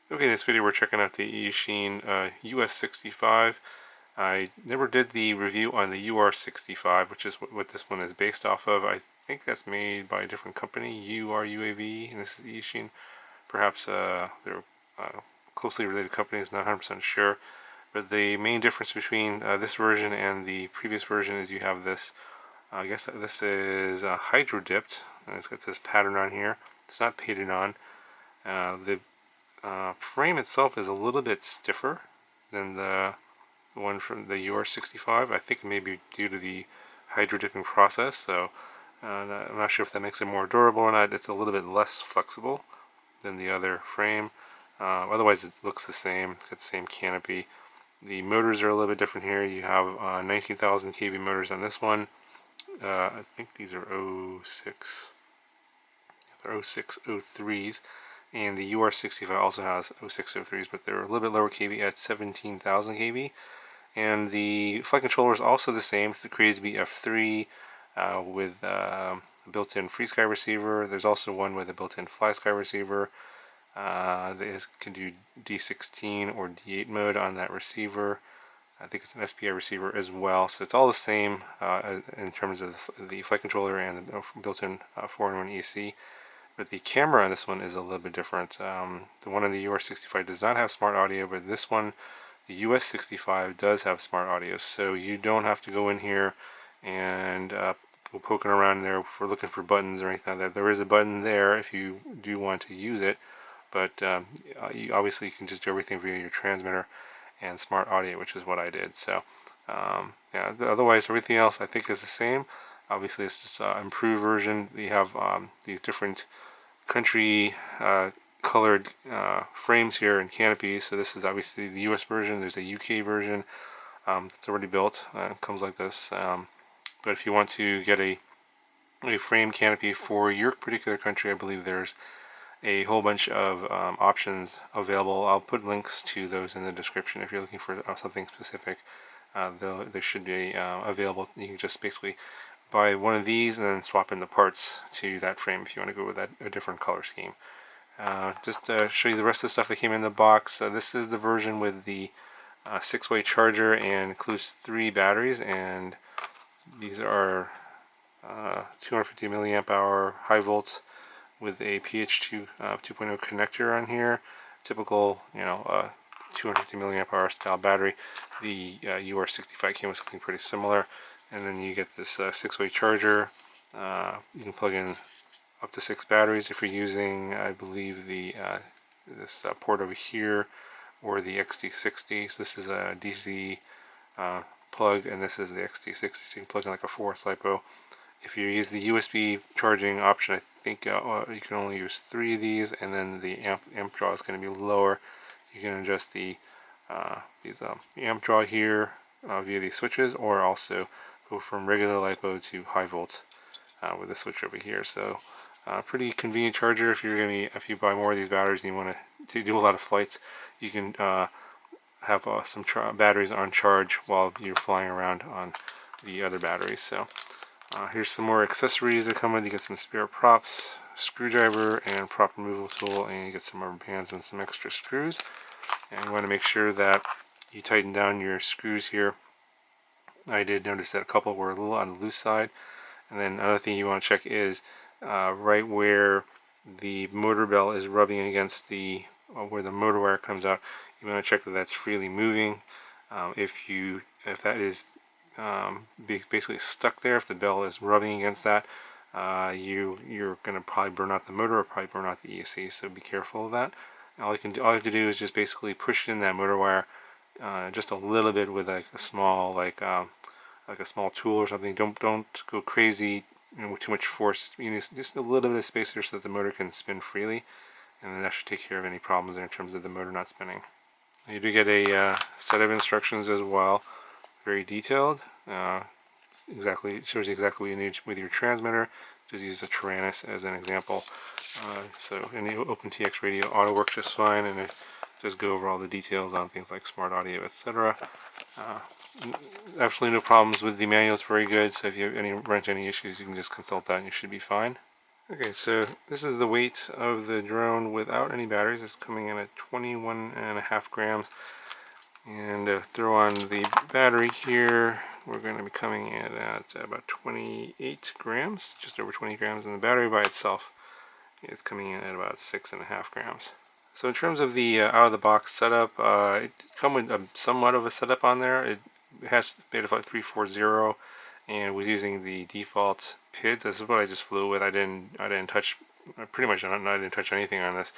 Okay, in this video we're checking out the Eachine US65. I never did the review on the UR65, which is what this one is based off of. I think that's made by a different company, URUAV, and this is Eachine. Perhaps they're closely related companies, not 100% sure. But the main difference between this version and the previous version is you have this, I guess this is hydro dipped, and it's got this pattern on here. It's not painted on. The frame itself is a little bit stiffer than the one from the UR65. I think maybe due to the hydro dipping process, so I'm not sure if that makes it more durable or not. It's a little bit less flexible than the other frame. Otherwise it looks the same. It's got the same canopy. The motors are a little bit different here. You have 19,000 kV motors on this one. I think these are 06, they're 0603s. And the UR65 also has 0603s, but they're a little bit lower kV at 17,000 kV. And the flight controller is also the same. It's the Crazy F3 with a built-in FreeSky receiver. There's also one with a built-in FlySky receiver. They can do D16 or D8 mode on that receiver. I think it's an SPI receiver as well. So it's all the same in terms of the flight controller and the built-in 4-in-1 EC. But the camera on this one is a little bit different. The one on the UR65 does not have smart audio, but this one, the US65, does have smart audio. So you don't have to go in here and go poking around there for looking for buttons or anything like that. There is a button there if you do want to use it, but you obviously can just do everything via your transmitter and smart audio, which is what I did. So yeah, otherwise everything else I think is the same. Obviously it's just an improved version. You have these different country colored frames here and canopies. So this is obviously the US version. There's a UK version that's already built. It comes like this. But if you want to get a frame canopy for your particular country, I believe there's a whole bunch of options available. I'll put links to those in the description if you're looking for something specific. They should be available. You can just basically buy one of these and then swap in the parts to that frame if you want to go with a different color scheme. Just to show you the rest of the stuff that came in the box, this is the version with the 6-way charger and includes 3 batteries, and these are 250 milliamp hour high volts with a PH2 2.0 connector on here. Typical, 250 milliamp hour style battery. The UR65 came with something pretty similar. And then you get this 6-way charger. You can plug in up to 6 batteries if you're using, I believe, the this port over here or the XT60. So this is a DC plug, and this is the XT60. So you can plug in like a 4S LiPo. If you use the USB charging option, I think you can only use 3 of these, and then the amp draw is going to be lower. You can adjust the amp draw here via these switches, or also go from regular LiPo to high volts with the switch over here. So pretty convenient charger if you buy more of these batteries and you want to do a lot of flights. You can have some batteries on charge while you're flying around on the other batteries. So here's some more accessories that come with. You get some spare props, screwdriver, and prop removal tool, and you get some rubber bands and some extra screws. And you want to make sure that you tighten down your screws here. I did notice that a couple were a little on the loose side. And then another thing you want to check is right where the motor bell is rubbing against where the motor wire comes out. You want to check that that's freely moving. If that is basically stuck there, if the bell is rubbing against that, you're going to probably burn out the motor or probably burn out the ESC. So be careful of that. All you have to do is just basically push in that motor wire just a little bit with like a small like a small tool or something. Don't go crazy with too much force. Just a little bit of space there so that the motor can spin freely, and then that should take care of any problems there in terms of the motor not spinning. You do get a set of instructions as well, very detailed. It shows you exactly what you need with your transmitter. Just use a Tyrannus as an example. So any OpenTX radio auto works just fine, and it just go over all the details on things like smart audio, etc. Absolutely no problems with the manual. It's very good. So if you run into any issues, you can just consult that and you should be fine. Okay, so this is the weight of the drone without any batteries. It's coming in at 21.5 grams. And to throw on the battery here, we're going to be coming in at about 28 grams, just over 20 grams, and the battery by itself is coming in at about 6.5 grams. So in terms of the out-of-the-box setup, it come with somewhat of a setup on there. It has Betaflight 340 and was using the default PIDs. This is what I just flew with. I didn't touch, pretty much I didn't touch anything on this.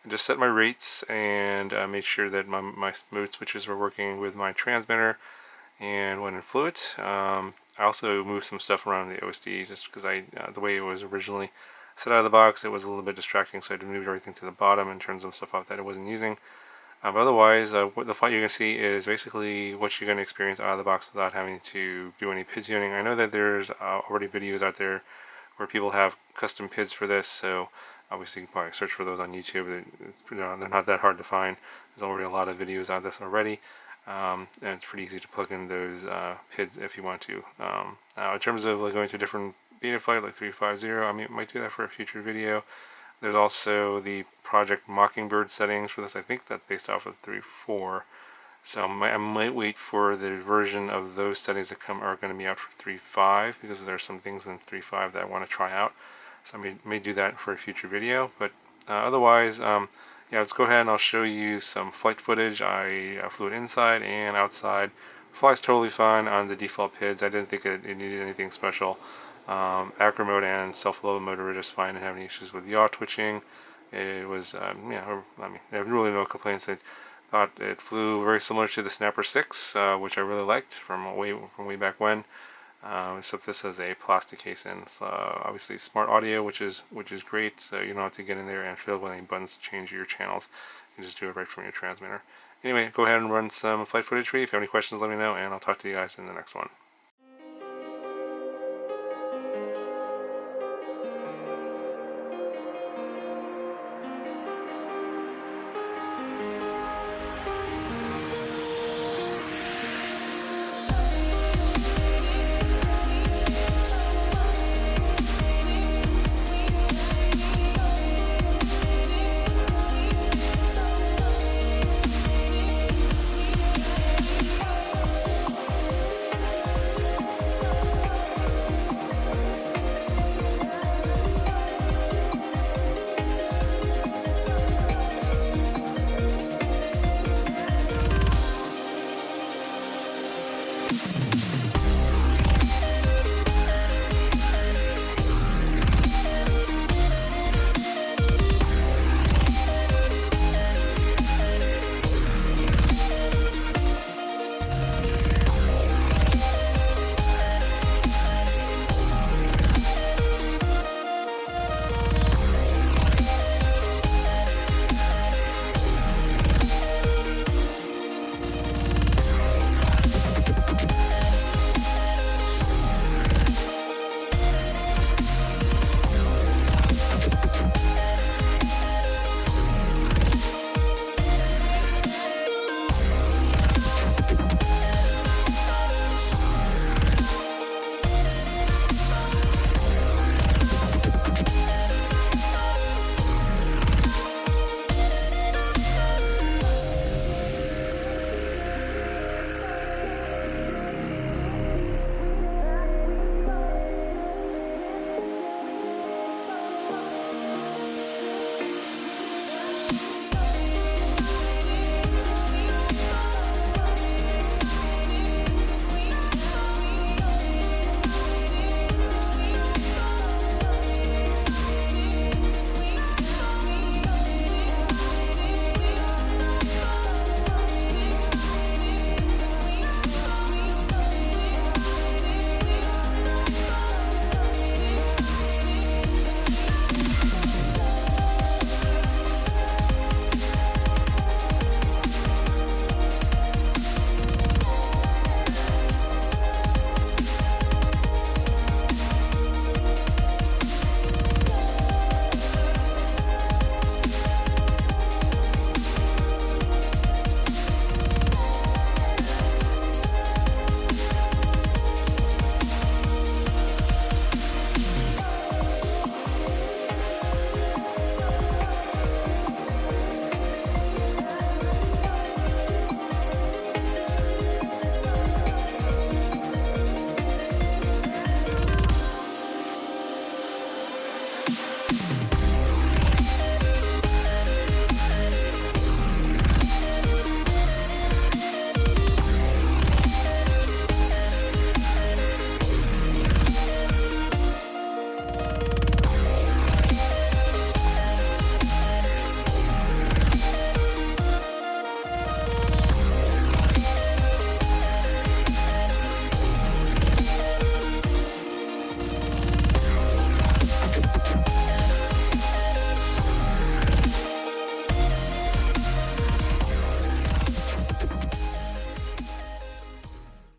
I just set my rates and made sure that my mode switches were working with my transmitter and went and flew it. I also moved some stuff around the OSD just because the way it was originally set out of the box, it was a little bit distracting, so I moved everything to the bottom and turned some stuff off that I wasn't using. But otherwise, what the flight you're going to see is basically what you're going to experience out of the box without having to do any PID tuning. I know that there's already videos out there where people have custom PIDs for this, so obviously you can probably search for those on YouTube. They're not that hard to find. There's already a lot of videos on this already. And it's pretty easy to plug in those PIDs if you want to. Now in terms of going to a different Betaflight like 350, I might do that for a future video. There's also the Project Mockingbird settings for this. I think that's based off of 3.4. So I might wait for the version of those settings that are going to be out for 3.5 because there are some things in 3.5 that I want to try out. So I may do that for a future video. But otherwise, yeah, let's go ahead and I'll show you some flight footage. I flew it inside and outside. Flies totally fine on the default PIDs. I didn't think it needed anything special. Acro mode and self-load mode were just fine. I didn't have any issues with yaw twitching. It was, yeah, I have really no complaints. I thought it flew very similar to the Snapper 6, which I really liked from way back when. Except this has a plastic case in. So obviously smart audio, which is great. So you don't have to get in there and fiddle with any buttons to change your channels. You just do it right from your transmitter. Anyway, go ahead and run some flight footage for you. If you have any questions, let me know, and I'll talk to you guys in the next one.